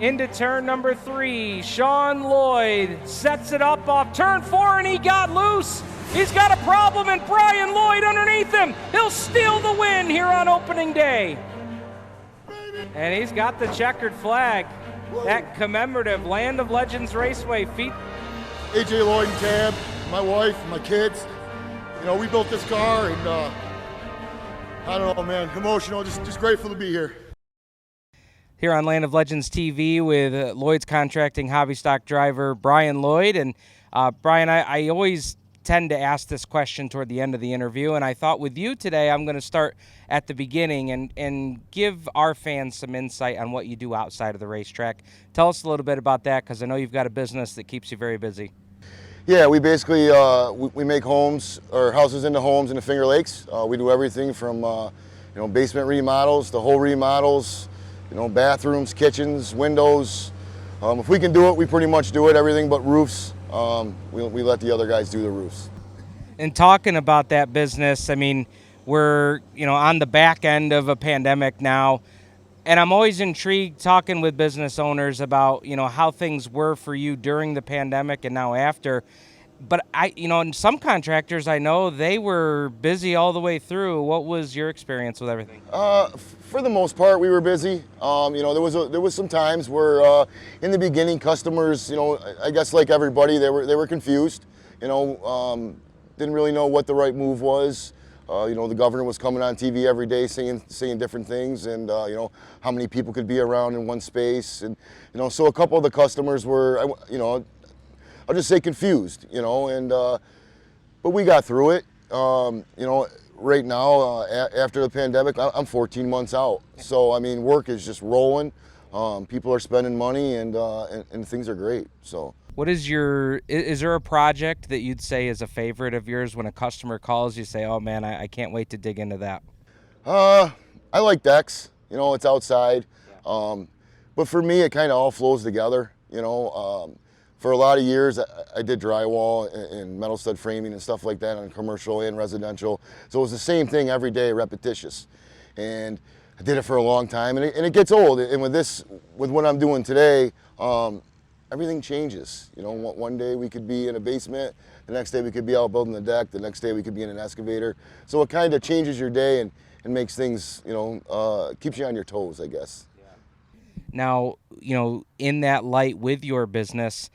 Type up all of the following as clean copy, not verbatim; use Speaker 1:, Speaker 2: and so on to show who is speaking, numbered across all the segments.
Speaker 1: into turn number 3. Sean Lloyd sets it up off turn 4, and he got loose. He's got a problem, and Brian Lloyd underneath him. He'll steal the win here on opening day. And he's got the checkered flag. That commemorative Land of Legends Raceway feat.
Speaker 2: AJ, Lloyd, and Tab, my wife, my kids. You know, we built this car, and I don't know, man, emotional, just grateful to be here.
Speaker 1: Here on Land of Legends TV with Lloyd's contracting hobby stock driver Brian Lloyd. And Brian, I always tend to ask this question toward the end of the interview, and I thought with you today I'm going to start at the beginning and give our fans some insight on what you do outside of the racetrack. Tell us a little bit about that, because I know you've got a business that keeps you very busy.
Speaker 2: Yeah, we basically we make homes or houses into homes in the Finger Lakes. We do everything from basement remodels to whole remodels, bathrooms, kitchens, windows. If we can do it, we pretty much do it. Everything but roofs. We let the other guys do the roofs.
Speaker 1: And talking about that business, I mean, we're on the back end of a pandemic now, and I'm always intrigued talking with business owners about how things were for you during the pandemic and now after. But and some contractors I know, they were busy all the way through. What was your experience with everything?
Speaker 2: For the most part, we were busy. There was some times where in the beginning, customers, I guess like everybody, they were confused. Didn't really know what the right move was. The governor was coming on TV every day saying different things, and how many people could be around in one space, and so a couple of the customers were, I'll just say confused, but we got through it. Right now, after the pandemic, I'm 14 months out, so I mean, work is just rolling. People are spending money, and things are great. So.
Speaker 1: What is is there a project that you'd say is a favorite of yours? When a customer calls, you say, oh man, I can't wait to dig into that.
Speaker 2: I like decks, it's outside. But for me, it kind of all flows together, For a lot of years, I did drywall and metal stud framing and stuff like that on commercial and residential. So it was the same thing every day, repetitious. And I did it for a long time, and it gets old. And with what I'm doing today, everything changes. One day we could be in a basement, the next day we could be out building the deck, the next day we could be in an excavator. So it kind of changes your day and makes things, keeps you on your toes, I guess.
Speaker 1: Now, in that light with your business,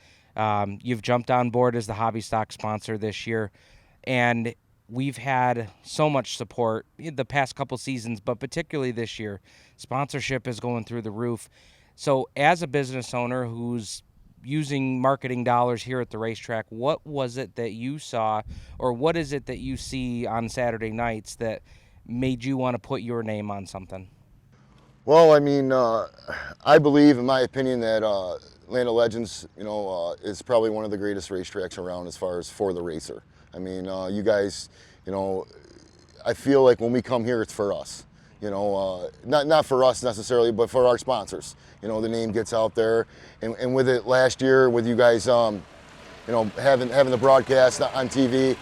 Speaker 1: you've jumped on board as the hobby stock sponsor this year, and we've had so much support the past couple seasons, but particularly this year. Sponsorship is going through the roof. So as a business owner who's using marketing dollars here at the racetrack, what was it that you saw, or what is it that you see on Saturday nights that made you want to put your name on something?
Speaker 2: Well, I mean, I believe, in my opinion, that Land of Legends, is probably one of the greatest racetracks around as far as for the racer. I mean, you guys, I feel like when we come here, it's for us. Not for us necessarily, but for our sponsors. The name gets out there, and with it last year, with you guys, having the broadcast on TV,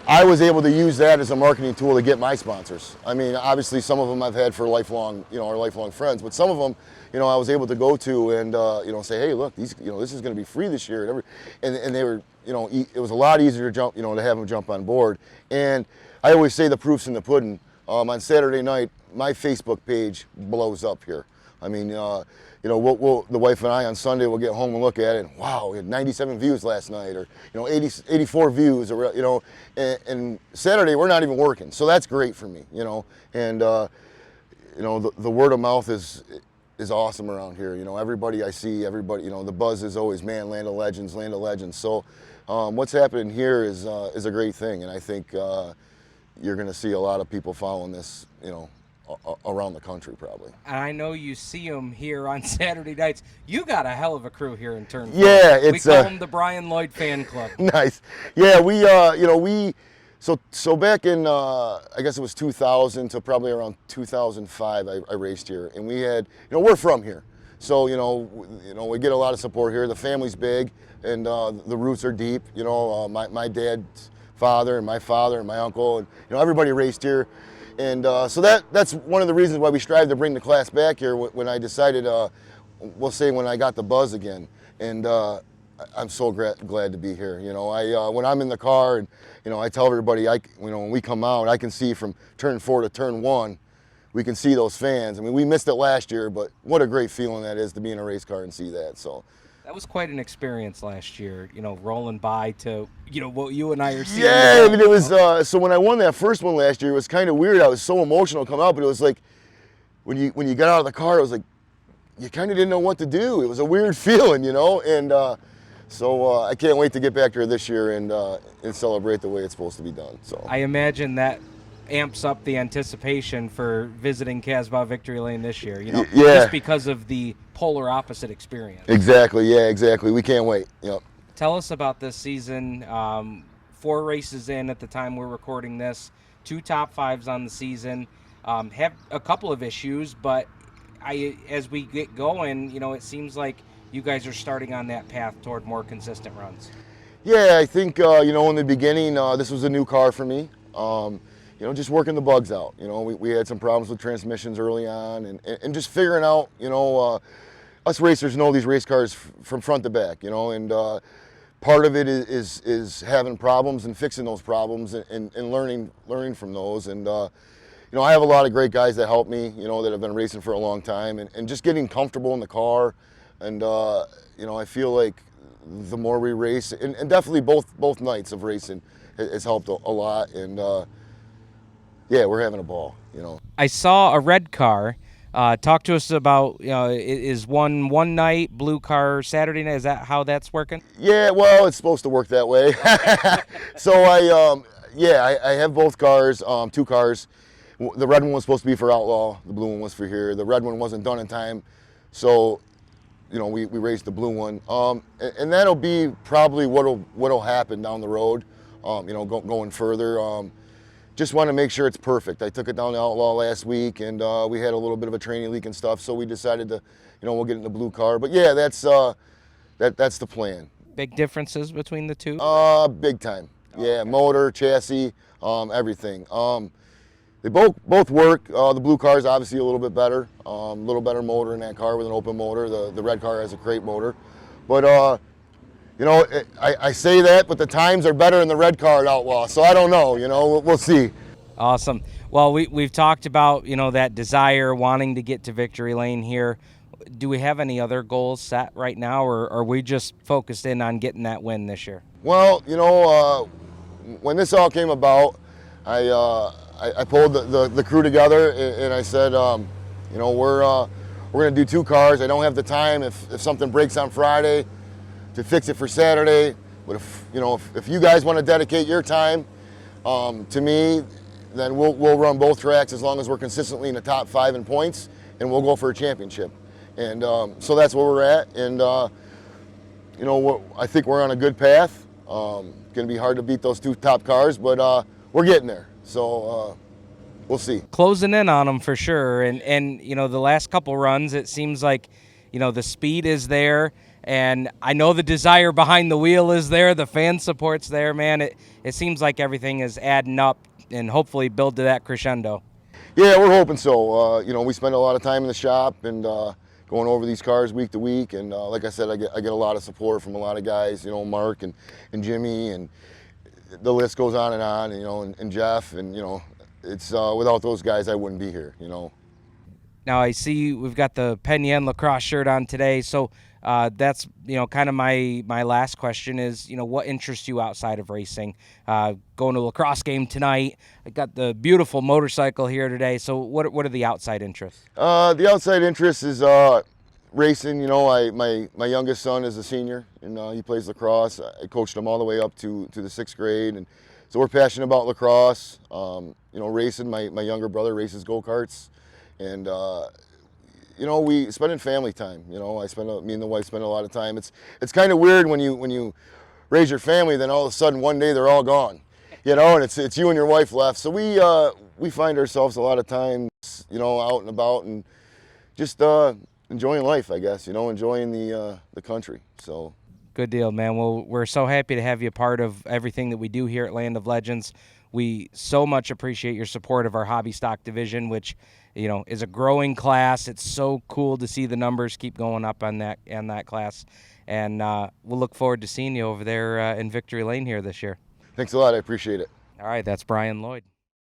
Speaker 2: I was able to use that as a marketing tool to get my sponsors. I mean, obviously some of them I've had for lifelong, are lifelong friends, but some of them, I was able to go to and, say, hey, look, these, this is going to be free this year. And they were, it was a lot easier to jump, to have them jump on board. And I always say the proof's in the pudding. On Saturday night, my Facebook page blows up here. I mean, the wife and I on Sunday will get home and look at it, and wow, we had 97 views last night, or 84 views, or and Saturday we're not even working, so that's great for me, and the word of mouth is awesome around here. Everybody I see, the buzz is always, man, Land of Legends, Land of Legends. So what's happening here is a great thing, and I think you're going to see a lot of people following this, around the country probably.
Speaker 1: And I know you see them here on Saturday nights. You got a hell of a crew here in Turn 4.
Speaker 2: Yeah,
Speaker 1: we call them the Brian Lloyd Fan Club.
Speaker 2: Nice. Yeah, we so back in I guess it was 2000 to probably around 2005 I raced here, and we had, we're from here. So, we get a lot of support here. The family's big, and the roots are deep. My dad's father and my father and my uncle, and everybody raced here. And so that's one of the reasons why we strive to bring the class back here when I decided, we'll say when I got the buzz again. And I'm so glad to be here. You know, when I'm in the car and, you know, I tell everybody, when we come out, I can see from turn 4 to turn 1, we can see those fans. I mean, we missed it last year, but what a great feeling that is to be in a race car and see that. So
Speaker 1: That was quite an experience last year, you know, rolling by to, you know, what you and I are seeing.
Speaker 2: yeah,
Speaker 1: today,
Speaker 2: I mean, it was
Speaker 1: you know?
Speaker 2: so when I won that first one last year, it was kind of weird. I was so emotional coming out, but it was like when you got out of the car, it was like you kind of didn't know what to do. It was a weird feeling, you know, and so I can't wait to get back here this year and celebrate the way it's supposed to be done. So
Speaker 1: I imagine that amps up the anticipation for visiting Casbah Victory Lane this year, you know,
Speaker 2: yeah,
Speaker 1: just because of the polar opposite experience.
Speaker 2: exactly. Yeah, exactly. We can't wait. Yep.
Speaker 1: Tell us about this season. 4 races in at the time we're recording this, 2 top 5s on the season. Have a couple of issues, but as we get going, you know, it seems like you guys are starting on that path toward more consistent runs.
Speaker 2: Yeah, I think you know, in the beginning, this was a new car for me. You know, just working the bugs out. You know, we had some problems with transmissions early on, and just figuring out, you know, us racers know these race cars from front to back. You know, and part of it is having problems and fixing those problems and learning from those. And you know, I have a lot of great guys that help me. You know, that have been racing for a long time, and just getting comfortable in the car. And you know, I feel like the more we race, and definitely both nights of racing has helped a lot. And yeah, we're having a ball, you know.
Speaker 1: I saw a red car. Talk to us about, you know, is one night, blue car Saturday night? Is that how that's working?
Speaker 2: Yeah, well, it's supposed to work that way. So I have both cars, 2 cars. The red one was supposed to be for Outlaw. The blue one was for here. The red one wasn't done in time, so you know, we raced the blue one, and that'll be probably what'll happen down the road. You know, going further. Just want to make sure it's perfect. I took it down to Outlaw last week, and we had a little bit of a training leak and stuff, so we decided to, you know, we'll get in the blue car. But yeah, that's the plan.
Speaker 1: Big differences between the two?
Speaker 2: Big time. Yeah, motor, chassis, everything. They both work. The blue car is obviously a little bit better. A little better motor in that car with an open motor. The red car has a crate motor. But, you know, I say that, but the times are better in the red car at Outlaw. So I don't know, you know, we'll see.
Speaker 1: Awesome. Well, we've talked about, you know, that desire, wanting to get to Victory Lane here. Do we have any other goals set right now, or are we just focused in on getting that win this year?
Speaker 2: Well, you know, when this all came about, I pulled the crew together and I said, you know, we're going to do 2 cars. I don't have the time if something breaks on Friday to fix it for Saturday. But if you guys want to dedicate your time to me, then we'll run both tracks as long as we're consistently in the top 5 in points, and we'll go for a championship. And so that's where we're at. And you know, I think we're on a good path. It's going to be hard to beat those 2 top cars, but we're getting there. So we'll see.
Speaker 1: Closing in on them for sure. And you know, the last couple runs, it seems like, you know, the speed is there. And I know the desire behind the wheel is there. The fan support's there, man. It seems like everything is adding up and hopefully build to that crescendo.
Speaker 2: Yeah, we're hoping so. You know, we spend a lot of time in the shop and going over these cars week to week. And like I said, I get a lot of support from a lot of guys, you know, Mark and Jimmy, and the list goes on, and you know, and Jeff. And, you know, it's without those guys, I wouldn't be here, you know.
Speaker 1: Now I see we've got the Penn Yan lacrosse shirt on today. So that's, you know, kind of my last question is, you know, what interests you outside of racing? Going to a lacrosse game tonight. I got the beautiful motorcycle here today. So what are the outside interests?
Speaker 2: The outside interest is racing. You know, my youngest son is a senior, and he plays lacrosse. I coached him all the way up to the 6th grade, and so we're passionate about lacrosse. You know, racing. My younger brother races go-karts, and you know, we spending family time. You know, me and the wife spend a lot of time. It's kind of weird when you raise your family, then all of a sudden one day they're all gone. You know, and it's you and your wife left. So we find ourselves a lot of times, you know, out and about and just enjoying life, I guess. You know, enjoying the country. So.
Speaker 1: Good deal, man. Well, we're so happy to have you part of everything that we do here at Land of Legends. we so much appreciate your support of our hobby stock division, which is a growing class. It's so cool to see the numbers keep going up on that class, and we'll look forward to seeing you over there in Victory Lane here this year.
Speaker 2: Thanks a lot. I appreciate it.
Speaker 1: All right, that's Brian Lloyd.